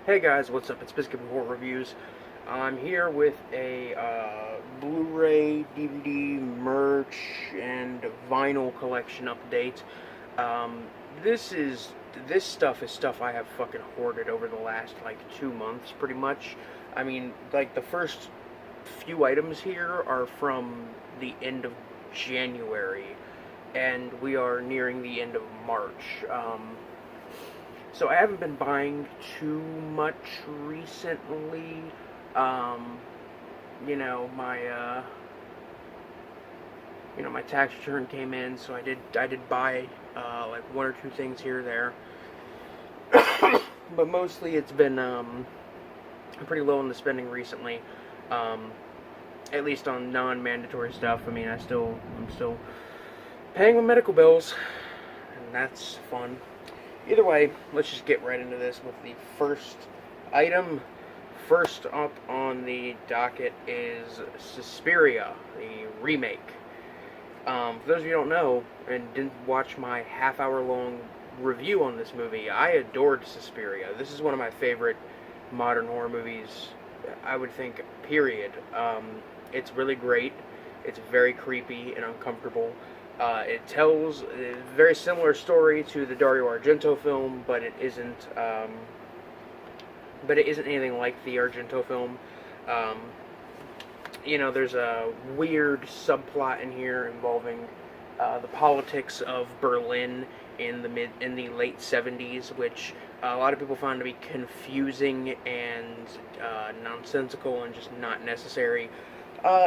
Hey guys, what's up? It's Biscuit Horror Reviews. I'm here with a Blu-ray, DVD, merch, and vinyl collection update. Um, this stuff is stuff I have fucking hoarded over the last like 2 months, pretty much. I mean, like the first few items here are from the end of January, and we are nearing the end of March. So I haven't been buying too much recently. Um, you know, my my tax return came in, so I did buy like one or two things here or there. But mostly it's been I'm pretty low on the spending recently. Um, at least on non-mandatory stuff. I mean, I'm still paying my medical bills, and that's fun. Either way, let's just get right into this with the first item. First up on the docket is Suspiria, the remake. For those of you who don't know and didn't watch my half-hour-long review on this movie, I adored Suspiria. This is one of my favorite modern horror movies, I would think, period. It's really great. It's very creepy and uncomfortable. It tells a very similar story to the Dario Argento film, but it isn't anything like the Argento film. There's a weird subplot in here involving the politics of Berlin in the late 70s, which a lot of people find to be confusing and nonsensical and just not necessary.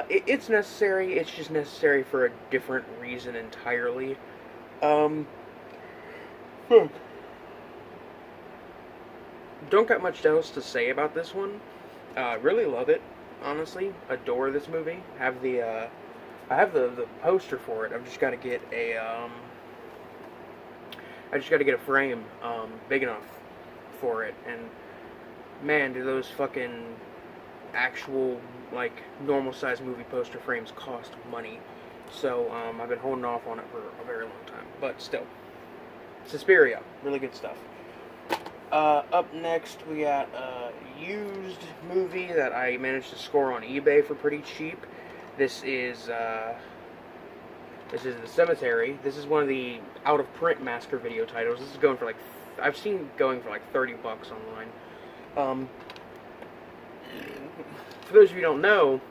It's necessary, it's just necessary for a different reason entirely. Don't got much else to say about this one. Really love it, honestly. Adore this movie. I have the poster for it. I've just got to get a frame big enough for it. And man, do those fucking actual like normal size movie poster frames cost money. So I've been holding off on it for a very long time. But still, Suspiria, really good stuff. Up next, we got a used movie that I managed to score on eBay for pretty cheap. This is The Cemetery. This is one of the out-of-print Massacre video titles. This is going for like, I've seen going for like $30 online. For those of you who don't know,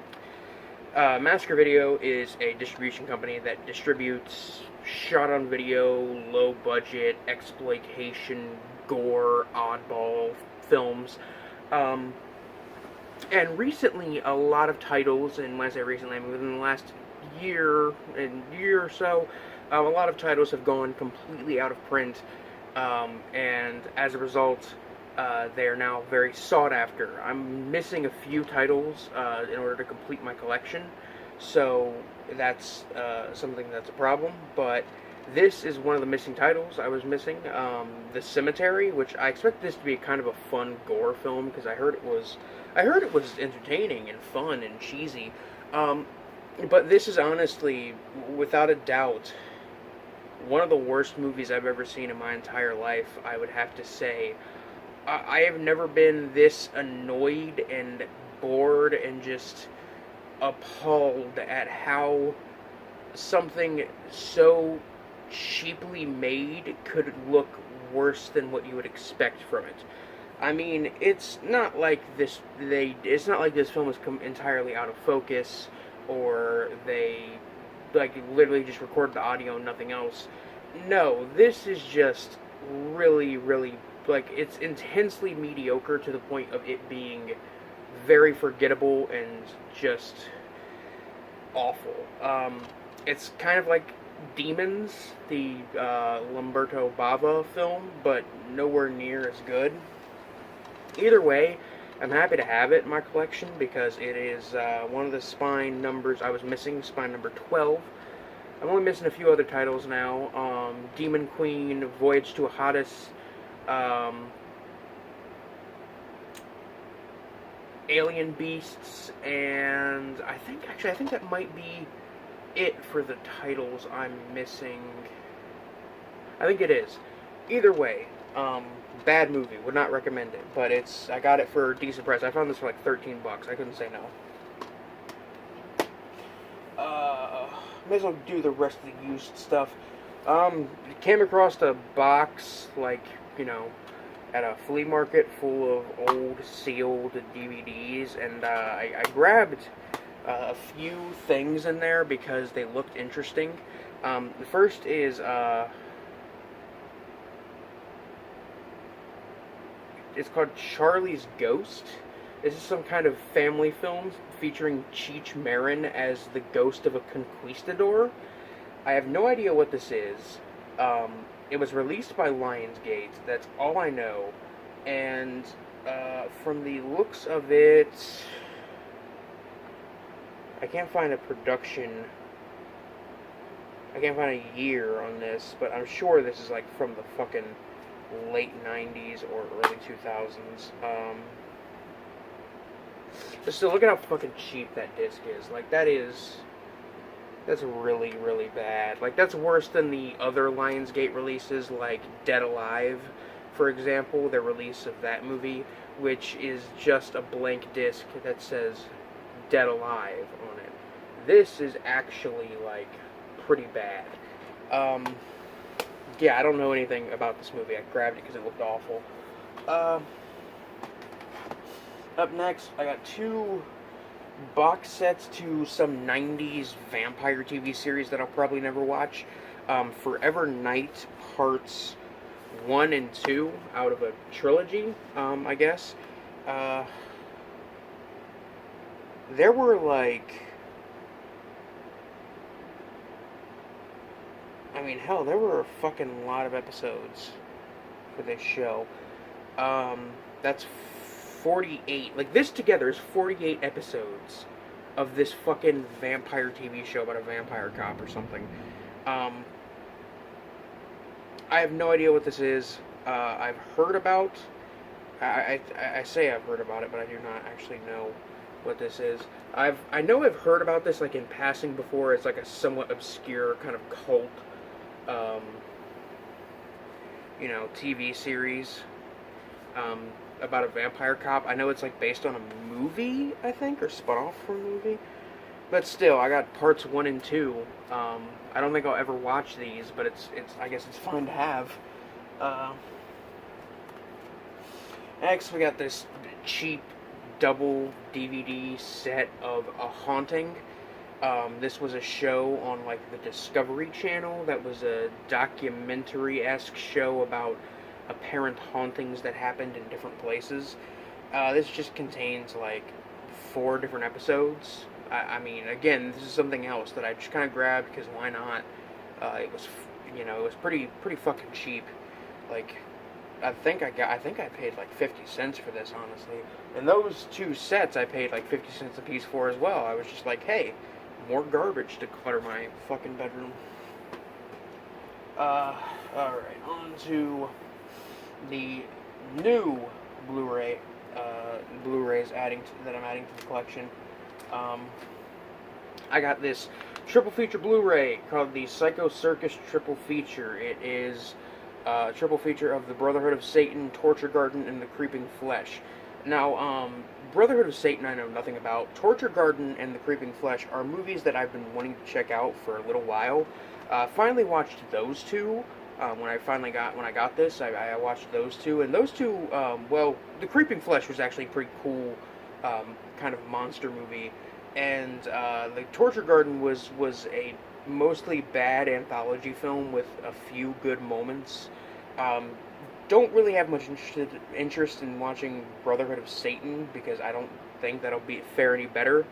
Massacre Video is a distribution company that distributes shot-on-video, low-budget, exploitation, gore, oddball films. And recently, a lot of titles, and when I say recently, I mean within the last year or so, a lot of titles have gone completely out of print, and as a result, they are now very sought after. I'm missing a few titles in order to complete my collection, so that's something that's a problem, but this is one of the missing titles I was missing. The Cemetery, which I expect this to be kind of a fun gore film, because I heard it was entertaining and fun and cheesy. But this is honestly, without a doubt, one of the worst movies I've ever seen in my entire life, I would have to say. I have never been this annoyed and bored and just appalled at how something so cheaply made could look worse than what you would expect from it. I mean, it's not like this film has come entirely out of focus, or they like literally just recorded the audio and nothing else. No, this is just really, really, like, it's intensely mediocre to the point of it being very forgettable and just awful. It's kind of like Demons, the Lamberto Bava film, but nowhere near as good. Either way, I'm happy to have it in my collection because it is one of the spine numbers I was missing, spine number 12. I'm only missing a few other titles now. Demon Queen, Voyage to Hades, Alien Beasts, and I think that might be it for the titles I'm missing. I think it is. Either way, Bad movie. Would not recommend it. But I got it for a decent price. I found this for like $13. I couldn't say no. May as well do the rest of the used stuff. Came across a box, like, at a flea market full of old sealed DVDs, and I grabbed a few things in there because they looked interesting. The first is it's called Charlie's Ghost. This is some kind of family film featuring Cheech Marin as the ghost of a conquistador. I have no idea what this is. It was released by Lionsgate. That's all I know. And from the looks of it, I can't find a production. I can't find a year on this, but I'm sure this is like from the fucking late 90s or early 2000s. But still, look at how fucking cheap that disc is. Like, that's really, really bad. Like, that's worse than the other Lionsgate releases, like Dead Alive, for example, the release of that movie, which is just a blank disc that says Dead Alive on it. This is actually, like, pretty bad. Yeah, I don't know anything about this movie. I grabbed it because it looked awful. Up next, I got 2 box sets to some 90s vampire TV series that I'll probably never watch. Forever Night Parts 1 and 2 out of a trilogy, I guess. There were like... I mean, hell, there were a fucking lot of episodes for this show. That's 48. Like, this together is 48 episodes of this fucking vampire TV show about a vampire cop or something. I have no idea what this is. I've heard about... I say I've heard about it, but I do not actually know what this is. I know I've heard about this, like, in passing before. It's like a somewhat obscure kind of cult, TV series. About a vampire cop. I know it's like based on a movie, I think, or spun off from a movie. But still, I got parts 1 and 2. I don't think I'll ever watch these, but I guess it's fun to have. Next, we got this cheap double DVD set of A Haunting. This was a show on like the Discovery Channel that was a documentary-esque show about apparent hauntings that happened in different places. This just contains like 4 different episodes. I mean, again, this is something else that I just kind of grabbed because why not? It was, it was pretty fucking cheap. Like, I think I paid like 50 cents for this, honestly. And those 2 sets I paid like 50 cents a piece for as well. I was just like, hey, more garbage to clutter my fucking bedroom. Alright, on to the new Blu-ray, Blu-rays that I'm adding to the collection. I got this triple feature Blu-ray called the Psycho Circus Triple Feature. It is a triple feature of The Brotherhood of Satan, Torture Garden, and The Creeping Flesh. Now, Brotherhood of Satan I know nothing about. Torture Garden and The Creeping Flesh are movies that I've been wanting to check out for a little while. Finally watched those 2. When I got this, I watched those 2, and those 2, The Creeping Flesh was actually a pretty cool, kind of monster movie, and the Torture Garden was a mostly bad anthology film with a few good moments. Don't really have much interest in watching Brotherhood of Satan because I don't think that'll fare any better,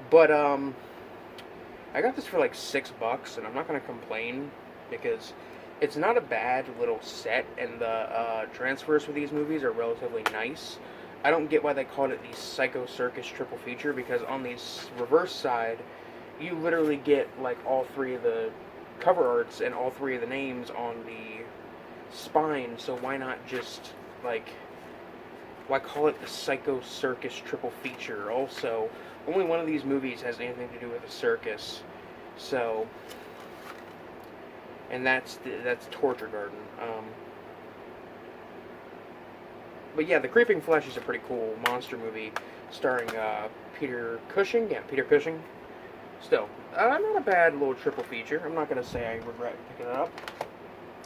but I got this for like $6, and I'm not gonna complain because it's not a bad little set, and the transfers for these movies are relatively nice. I don't get why they called it the Psycho Circus Triple Feature, because on the reverse side, you literally get like all 3 of the cover arts and all 3 of the names on the spine, so why not just, like, why call it the Psycho Circus Triple Feature? Also, only one of these movies has anything to do with a circus, so... and that's Torture Garden. But yeah, The Creeping Flesh is a pretty cool monster movie starring Peter Cushing. Yeah, Peter Cushing. Still, not a bad little triple feature. I'm not going to say I regret picking it up.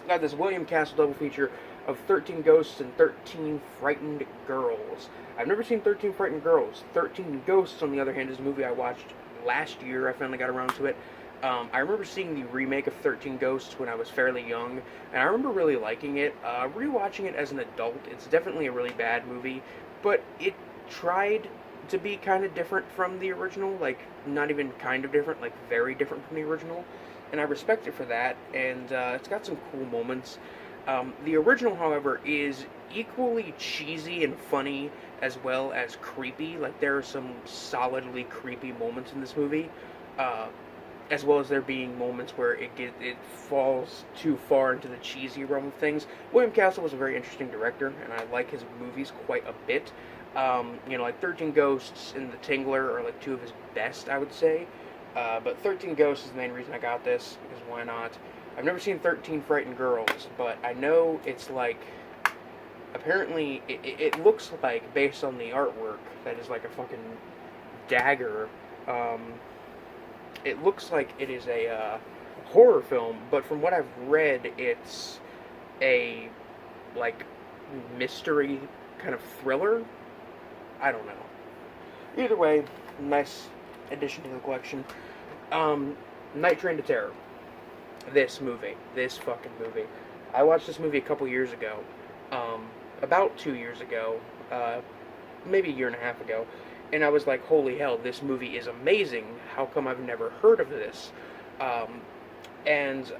Got this William Castle double feature of 13 Ghosts and 13 Frightened Girls. I've never seen 13 Frightened Girls. 13 Ghosts, on the other hand, is a movie I watched last year. I finally got around to it. I remember seeing the remake of 13 Ghosts when I was fairly young, and I remember really liking it. Rewatching it as an adult, it's definitely a really bad movie, but it tried to be kind of different from the original, like, not even kind of different, like, very different from the original, and I respect it for that, and it's got some cool moments. The original, however, is equally cheesy and funny as well as creepy. Like, there are some solidly creepy moments in this movie, as well as there being moments where it falls too far into the cheesy realm of things. William Castle was a very interesting director, and I like his movies quite a bit. Like 13 Ghosts and The Tingler are like two of his best, I would say. But 13 Ghosts is the main reason I got this, because why not? I've never seen 13 Frightened Girls, but I know it's like, apparently, it looks like, based on the artwork, that is like a fucking dagger. It looks like it is a horror film, but from what I've read, it's a, like, mystery kind of thriller. I don't know. Either way, nice addition to the collection. Nightrain to Terror. This fucking movie. I watched this movie a couple years ago. About 2 years ago. Maybe a year and a half ago. And I was like, holy hell, this movie is amazing. How come I've never heard of this? And,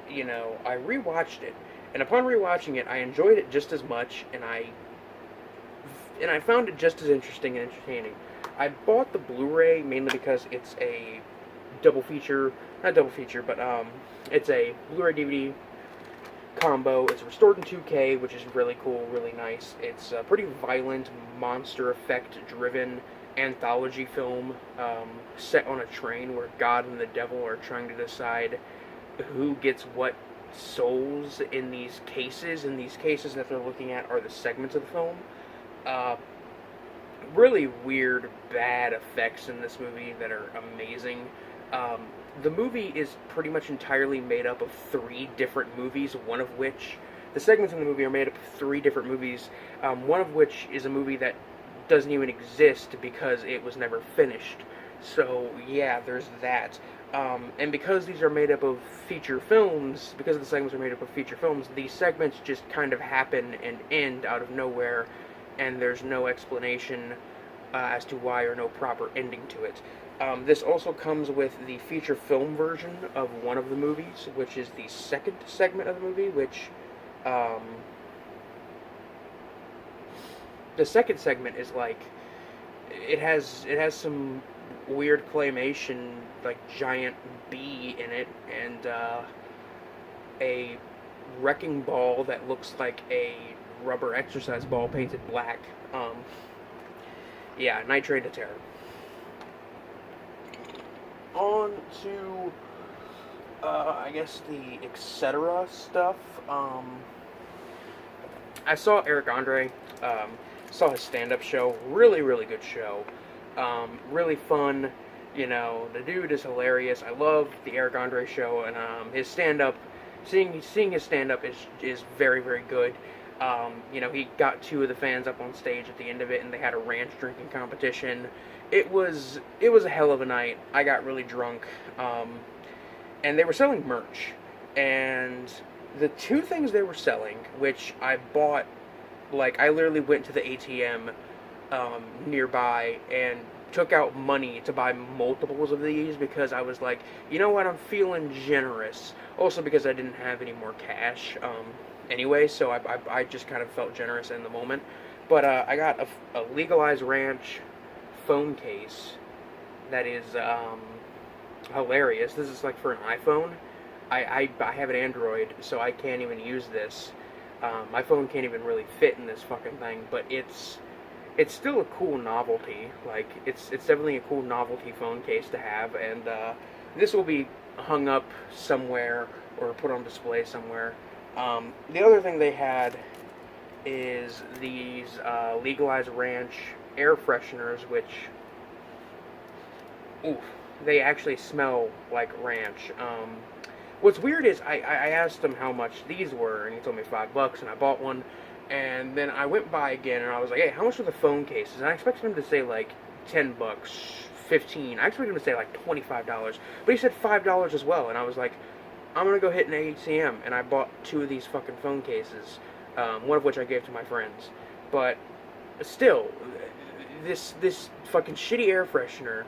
I rewatched it. And upon rewatching it, I enjoyed it just as much, and I found it just as interesting and entertaining. I bought the Blu-ray mainly because it's a double feature, not double feature, but it's a Blu-ray DVD combo. It's restored in 2K, which is really cool, really nice. It's a pretty violent, monster effect-driven anthology film set on a train where God and the devil are trying to decide who gets what souls in these cases. And these cases that they're looking at are the segments of the film. Really weird, bad effects in this movie that are amazing. The movie is pretty much entirely made up of 3 different movies, one of which, the segments in the movie are made up of 3 different movies, one of which is a movie that doesn't even exist because it was never finished. So, yeah, there's that. And because these are made up of feature films, because the segments are made up of feature films, these segments just kind of happen and end out of nowhere, and there's no explanation as to why, or no proper ending to it. This also comes with the feature film version of one of the movies, which is the second segment of the movie, which, the second segment is like, it has some weird claymation, like, giant bee in it, and, a wrecking ball that looks like a rubber exercise ball painted black. Yeah, Nightrain to Terror. On to, I guess, the etc. stuff. I saw Eric Andre, saw his stand-up show. Really, really good show. Really fun. The dude is hilarious. I love the Eric Andre show, and his stand-up, seeing his stand-up is very, very good. He got 2 of the fans up on stage at the end of it, and they had a ranch drinking competition. It was a hell of a night. I got really drunk, and they were selling merch. And the 2 things they were selling, which I bought, like, I literally went to the ATM nearby and took out money to buy multiples of these, because I was like, you know what, I'm feeling generous. Also because I didn't have any more cash anyway, so I just kind of felt generous in the moment. But I got a Legalized Ranch phone case that is hilarious. This is like for an iPhone. I have an Android, so I can't even use this. My phone can't even really fit in this fucking thing, but it's still a cool novelty. Like, it's definitely a cool novelty phone case to have, and this will be hung up somewhere or put on display somewhere. The other thing they had is these Legalized Ranch air fresheners, which, oof, they actually smell like ranch. What's weird is I asked him how much these were, and he told me $5, and I bought one. And then I went by again, and I was like, "Hey, how much are the phone cases?" And I expected him to say like $10, 15. I expected him to say like $25, but he said $5 as well. And I was like, "I'm gonna go hit an ATM," and I bought 2 of these fucking phone cases, one of which I gave to my friends. But still, this fucking shitty air freshener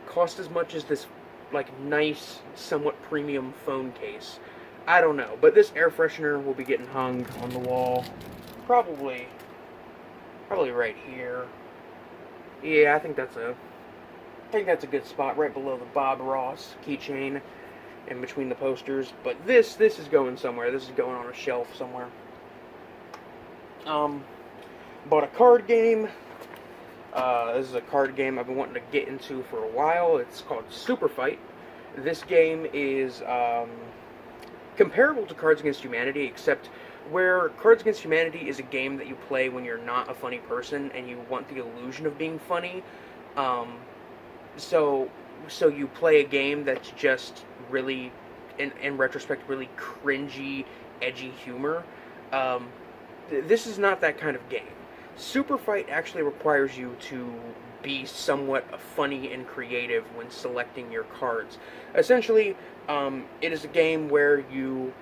cost as much as this like nice, somewhat premium phone case. I don't know, but this air freshener will be getting hung on the wall, probably right here. Yeah, I think that's a good spot, right below the Bob Ross keychain, in between the posters. But this is going somewhere. This is going on a shelf somewhere. Bought a card game. This is a card game I've been wanting to get into for a while. It's called Superfight. This game is comparable to Cards Against Humanity, except where Cards Against Humanity is a game that you play when you're not a funny person and you want the illusion of being funny. So you play a game that's just really, in retrospect, really cringy, edgy humor. This is not that kind of game. Superfight actually requires you to be somewhat funny and creative when selecting your cards. Essentially, it is a game where you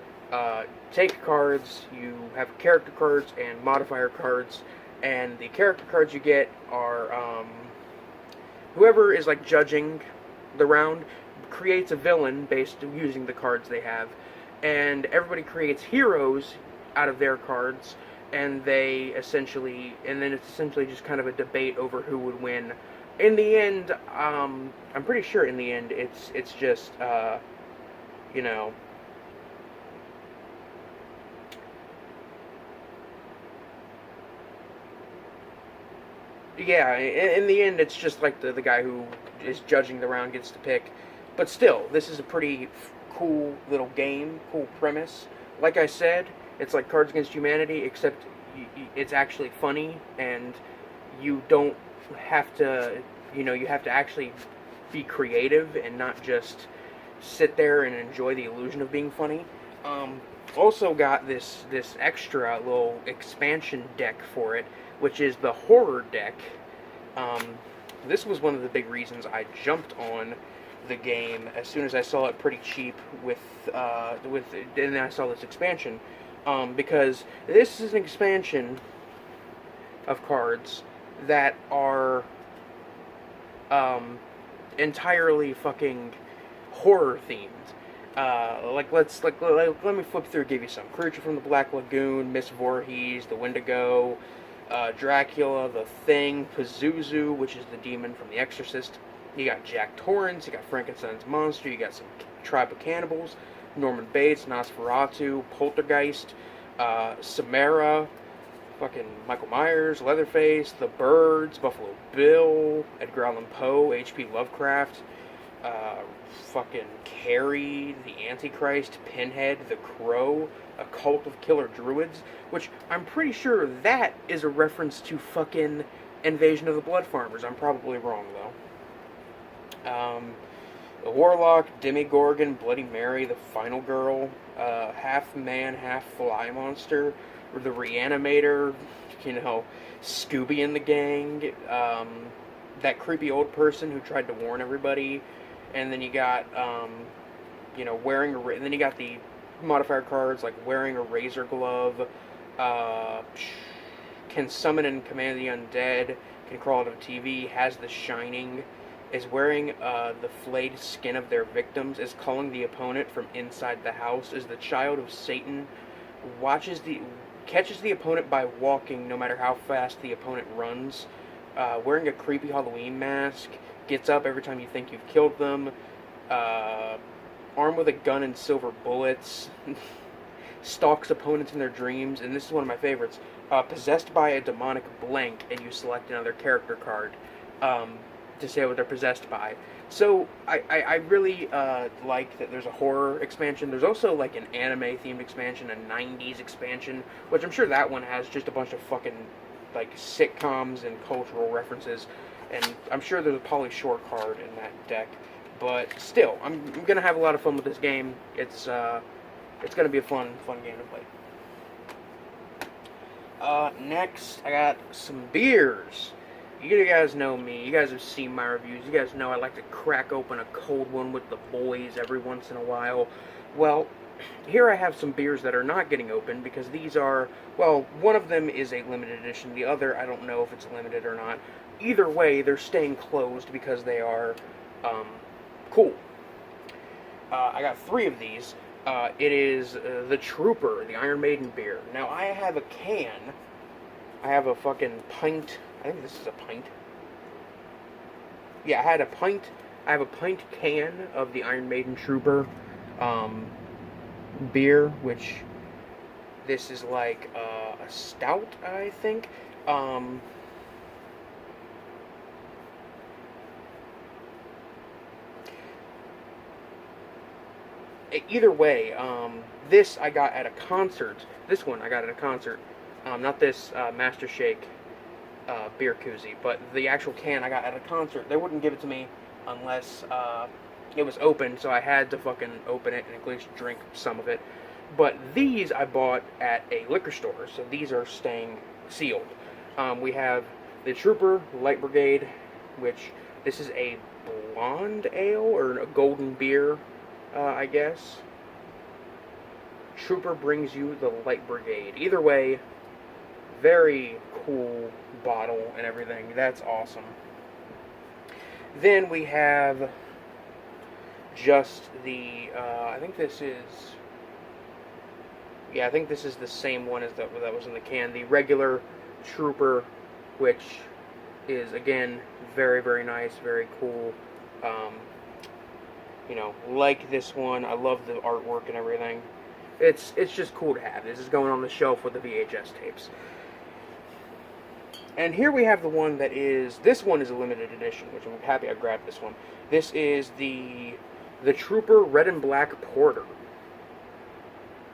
take cards, you have character cards and modifier cards, and the character cards you get are whoever is like judging the round creates a villain based using the cards they have, and everybody creates heroes out of their cards. And then it's essentially just kind of a debate over who would win. In the end, I'm pretty sure in the end it's just, you know, yeah, in the end it's just like the guy who is judging the round gets to pick. But still, this is a pretty cool little game, cool premise. Like I said, it's like Cards Against Humanity, except it's actually funny, and you don't have to, you have to actually be creative and not just sit there and enjoy the illusion of being funny. Also got this extra little expansion deck for it, which is the horror deck. This was one of the big reasons I jumped on the game as soon as I saw it pretty cheap and then I saw this expansion. Because this is an expansion of cards that are entirely fucking horror themed. Let me flip through and give you some. Creature from the Black Lagoon, Miss Voorhees, the Wendigo, Dracula, the Thing, Pazuzu, which is the demon from The Exorcist. You got Jack Torrance, you got Frankenstein's monster, you got some Tribe of Cannibals, Norman Bates, Nosferatu, Poltergeist, Samara, fucking Michael Myers, Leatherface, The Birds, Buffalo Bill, Edgar Allan Poe, H.P. Lovecraft, fucking Carrie, The Antichrist, Pinhead, The Crow, A Cult of Killer Druids, which I'm pretty sure that is a reference to fucking Invasion of the Blood Farmers. I'm probably wrong, though. The Warlock, Demogorgon, Bloody Mary, the Final Girl, half man, half fly monster, or the Reanimator, Scooby and the gang, that creepy old person who tried to warn everybody, and then you got, and then you got the modifier cards like wearing a razor glove, can summon and command the undead, can crawl out of a TV, has the Shining, is wearing the flayed skin of their victims, is calling the opponent from inside the house, is the child of Satan, catches the opponent by walking no matter how fast the opponent runs, wearing a creepy Halloween mask, gets up every time you think you've killed them, armed with a gun and silver bullets, stalks opponents in their dreams, and this is one of my favorites, possessed by a demonic blank, and you select another character card to say what they're possessed by. So I really like that there's a horror expansion. There's also like an anime themed expansion, a 90s expansion, which I'm sure that one has just a bunch of fucking like sitcoms and cultural references. And I'm sure there's a Pauly Shore card in that deck. But still, I'm gonna have a lot of fun with this game. It's gonna be a fun game to play. Next, I got some beers. You guys know me. You guys have seen my reviews. You guys know I like to crack open a cold one with the boys every once in a while. Well, here I have some beers that are not getting opened because these are, well, one of them is a limited edition. The other, I don't know if it's limited or not. Either way, they're staying closed because they are cool. I got 3 of these. It is the Trooper, the Iron Maiden beer. Now, I have a can. I have a fucking pint. I think this is a pint. Yeah, I have a pint can of the Iron Maiden Trooper beer, which this is like a stout, I think. Either way, this I got at a concert. This one I got at a concert. Not this Master Shake beer koozie, but the actual can I got at a concert. They wouldn't give it to me unless it was open, so I had to fucking open it and at least drink some of it. But these I bought at a liquor store, so these are staying sealed. We have the Trooper Light Brigade, which this is a blonde ale or a golden beer, I guess. Trooper brings you the Light Brigade. Either way, very cool bottle and everything. That's awesome. Then we have just the, I think this is the same one as that was in the can. The regular Trooper, which is, again, very, very nice, very cool. Like this one. I love the artwork and everything. It's just cool to have. This is going on the shelf with the VHS tapes. And here we have the one that is, this one is a limited edition, which I'm happy I grabbed this one. This is the Trooper Red and Black Porter.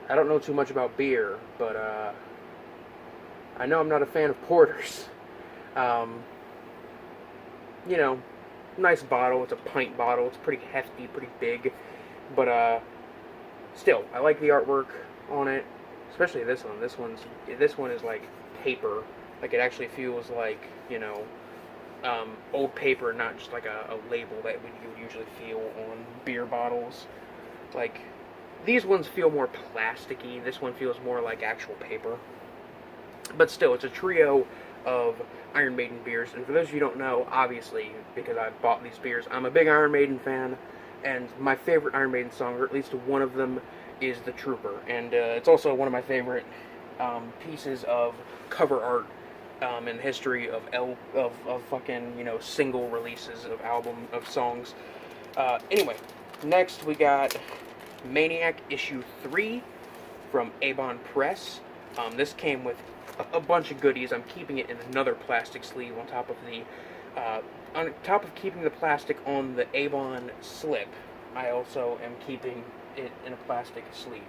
I don't know too much about beer, but I know I'm not a fan of porters. Nice bottle. It's a pint bottle. It's pretty hefty, pretty big. But still, I like the artwork on it, especially this one. This one is like paper. Like, it actually feels like, old paper, not just like a label that you would usually feel on beer bottles. Like, these ones feel more plasticky. This one feels more like actual paper. But still, it's a trio of Iron Maiden beers. And for those of you who don't know, obviously, because I bought these beers, I'm a big Iron Maiden fan. And my favorite Iron Maiden song, or at least one of them, is The Trooper. And it's also one of my favorite pieces of cover art in history of fucking, single releases of songs. Anyway, next we got Maniac Issue 3 from Avon Press. This came with a bunch of goodies. I'm keeping it in another plastic sleeve on top of keeping the plastic on the Avon slip. I also am keeping it in a plastic sleeve.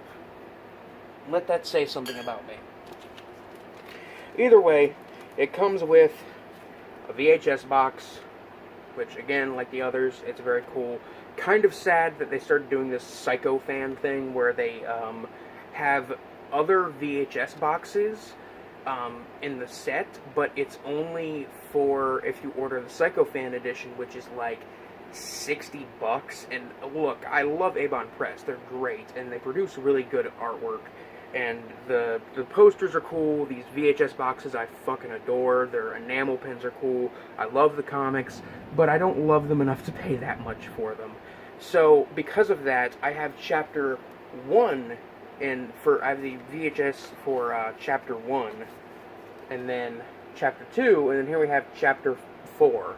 Let that say something about me. Either way, it comes with a VHS box, which, again, like the others, it's very cool. Kind of sad that they started doing this Psycho fan thing where they have other VHS boxes in the set, but it's only for if you order the Psycho fan edition, which is like $60. And look, I love Avon Press. They're great, and they produce really good artwork. And the posters are cool. These VHS boxes I fucking adore. Their enamel pins are cool. I love the comics, but I don't love them enough to pay that much for them. So because of that, I have Chapter 1, I have the VHS for Chapter 1, and then Chapter 2, and then here we have Chapter 4.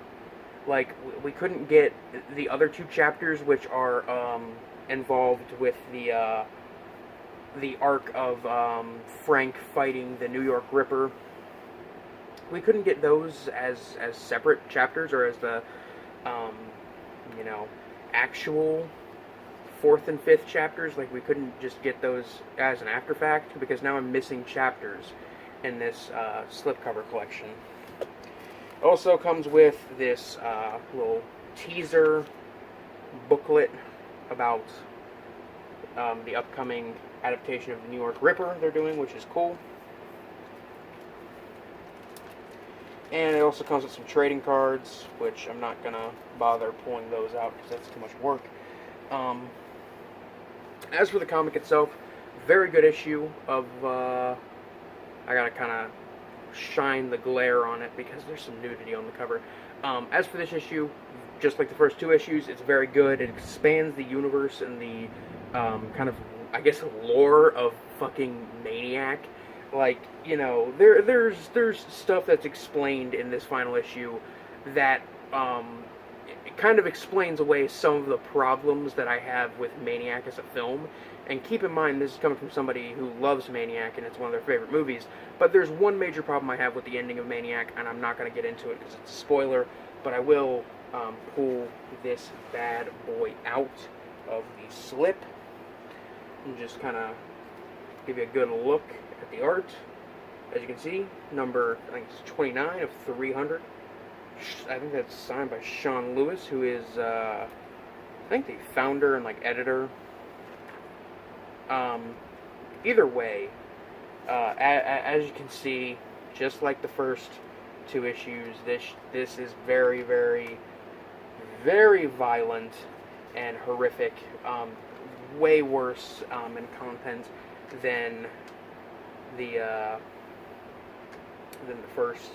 Like, we couldn't get the other 2 chapters, which are involved with the arc of Frank fighting the New York Ripper. We couldn't get those as separate chapters, or as the you know, actual 4th and 5th chapters. Like, we couldn't just get those as an after fact, because now I'm missing chapters in this slipcover collection. It also comes with this little teaser booklet about the upcoming adaptation of the New York Ripper they're doing, which is cool. And it also comes with some trading cards, which I'm not going to bother pulling those out because that's too much work. As for the comic itself, very good issue of, I gotta kind of shine the glare on it because there's some nudity on the cover. As for this issue, just like the first 2 issues, it's very good. It expands the universe and the kind of, I guess, lore of fucking Maniac. Like, you know, there's stuff that's explained in this final issue that it kind of explains away some of the problems that I have with Maniac as a film. And keep in mind, this is coming from somebody who loves Maniac, and it's one of their favorite movies. But there's one major problem I have with the ending of Maniac, and I'm not going to get into it because it's a spoiler, but I will pull this bad boy out of the slip and just kind of give you a good look at the art. As you can see, number, I think it's 29 of 300. I think that's signed by Sean Lewis, who is, I think, the founder and, like, editor. Either way, as you can see, just like the first 2 issues, this is very, very, very violent and horrific. Way worse in content than the first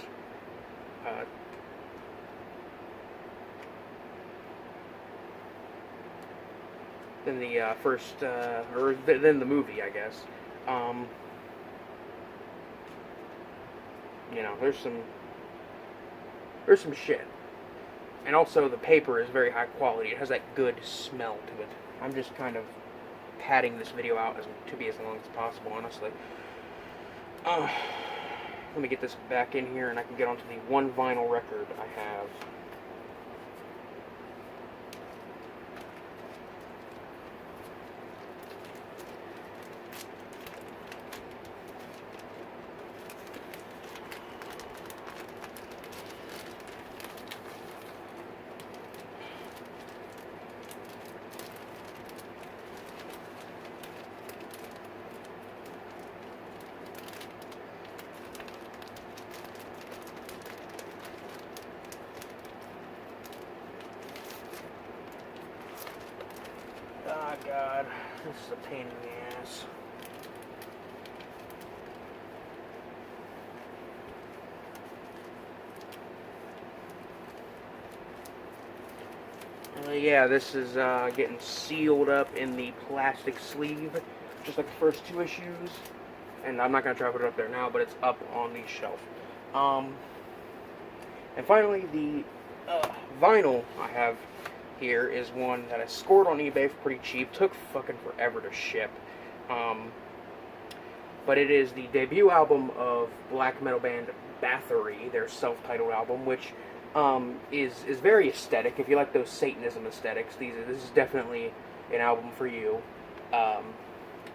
than the movie, I guess. You know, there's some shit, and also the paper is very high quality. It has that good smell to it. I'm just kind of padding this video out to be as long as possible, honestly. Let me get this back in here, and I can get onto the one vinyl record I have. Oh god, this is a pain in the ass. Yeah, this is getting sealed up in the plastic sleeve, just like the first 2 issues. And I'm not going to try to put it up there now, but it's up on the shelf. And finally, the vinyl I have here is one that I scored on eBay for pretty cheap. Took fucking forever to ship. But it is the debut album of black metal band Bathory, their self-titled album, which is very aesthetic. If you like those Satanism aesthetics, this is definitely an album for you.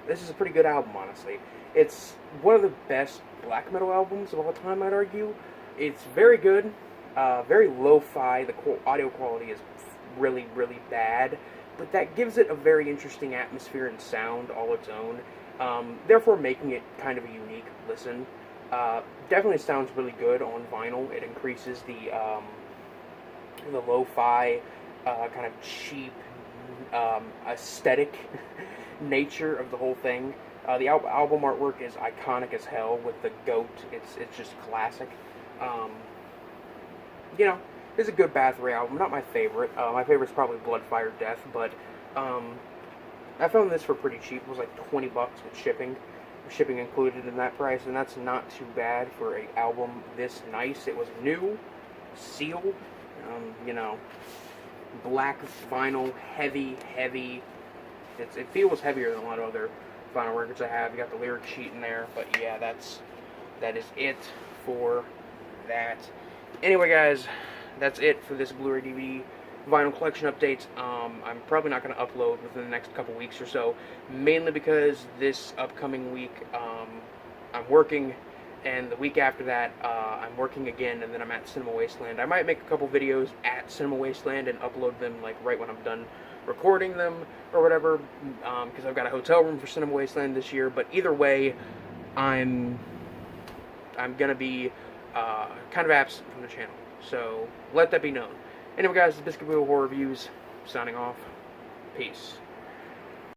This is a pretty good album, honestly. It's one of the best black metal albums of all time, I'd argue. It's very good, very lo-fi. The audio quality is really, really bad, but that gives it a very interesting atmosphere and sound all its own, therefore making it kind of a unique listen. Definitely sounds really good on vinyl. It increases the lo-fi, kind of cheap, aesthetic nature of the whole thing. The album artwork is iconic as hell with the goat. It's just classic. You know, it's a good Bathory album. Not my favorite. My favorite's probably Blood, Fire, Death, but I found this for pretty cheap. It was like 20 bucks with shipping. Shipping included in that price, and that's not too bad for an album this nice. It was new, sealed, you know, black vinyl, heavy. It feels heavier than a lot of other vinyl records I have. You got the lyric sheet in there, but yeah, that is it for that. Anyway, guys, that's it for this Blu-ray DVD vinyl collection updates. I'm probably not going to upload within the next couple weeks or so, mainly because this upcoming week I'm working, and the week after that I'm working again, and then I'm at Cinema Wasteland. I might make a couple videos at Cinema Wasteland and upload them like right when I'm done recording them or whatever, because I've got a hotel room for Cinema Wasteland this year. But either way, I'm gonna be kind of absent from the channel, so let that be known. Anyway, guys, this is Biscuit Wheel Horror Reviews, signing off. Peace.